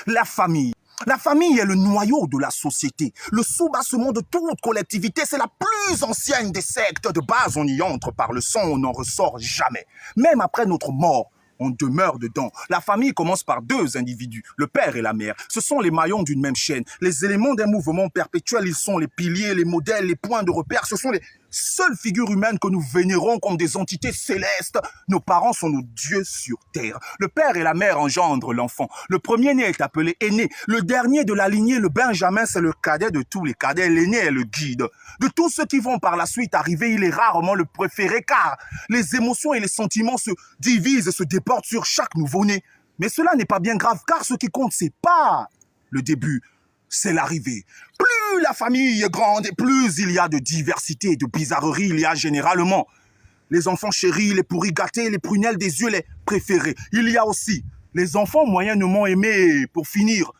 La famille. La famille est le noyau de la société, le soubassement de toute collectivité. C'est la plus ancienne des sectes. De base, on y entre par le sang, on n'en ressort jamais. Même après notre mort, on demeure dedans. La famille commence par deux individus, le père et la mère. Ce sont les maillons d'une même chaîne, les éléments d'un mouvement perpétuel. Ils sont les piliers, les modèles, les points de repère. Ce sont les seules figures humaines que nous vénérons comme des entités célestes. Nos parents sont nos dieux sur terre. Le père et la mère engendrent l'enfant. Le premier-né est appelé aîné. Le dernier de la lignée, le benjamin, c'est le cadet de tous les cadets. L'aîné est le guide. De tous ceux qui vont par la suite arriver, il est rarement le préféré car les émotions et les sentiments se divisent et se déportent sur chaque nouveau-né. Mais cela n'est pas bien grave car ce qui compte, c'est pas le début, c'est l'arrivée. Plus la famille est grande et plus il y a de diversité et de bizarreries, il y a généralement les enfants chéris, les pourris gâtés, les prunelles des yeux, les préférés. Il y a aussi les enfants moyennement aimés. Pour finir,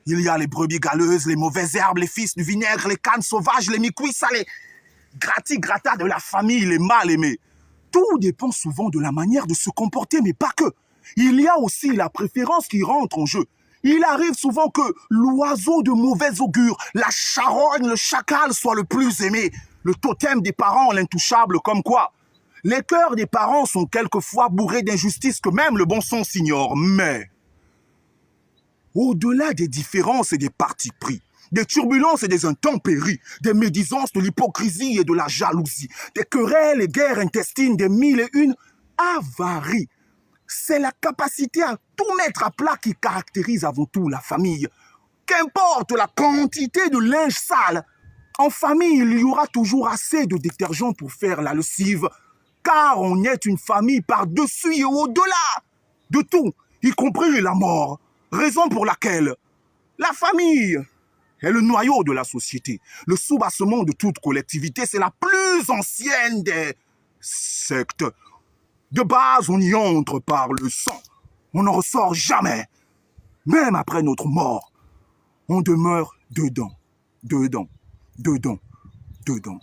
il y a les brebis galeuses, les mauvaises herbes, les fils du vinaigre, les cannes sauvages, les mi-cuits salés, gratis-gratas de la famille, les mal aimés. Tout dépend souvent de la manière de se comporter, mais pas que. Il y a aussi la préférence qui rentre en jeu. Il arrive souvent que l'oiseau de mauvais augure, la charogne, le chacal soit le plus aimé. Le totem des parents, l'intouchable, comme quoi les cœurs des parents sont quelquefois bourrés d'injustice que même le bon sens ignore. Mais, au-delà des différences et des partis pris, des turbulences et des intempéries, des médisances, de l'hypocrisie et de la jalousie, des querelles et guerres intestines, des mille et une avaries, c'est la capacité à tout mettre à plat qui caractérise avant tout la famille. Qu'importe la quantité de linge sale, en famille, il y aura toujours assez de détergent pour faire la lessive, car on est une famille par-dessus et au-delà de tout, y compris la mort. Raison pour laquelle la famille est le noyau de la société, le soubassement de toute collectivité. C'est la plus ancienne des sectes. De base, on y entre par le sang. On n'en ressort jamais. Même après notre mort, on demeure dedans, dedans, dedans, dedans.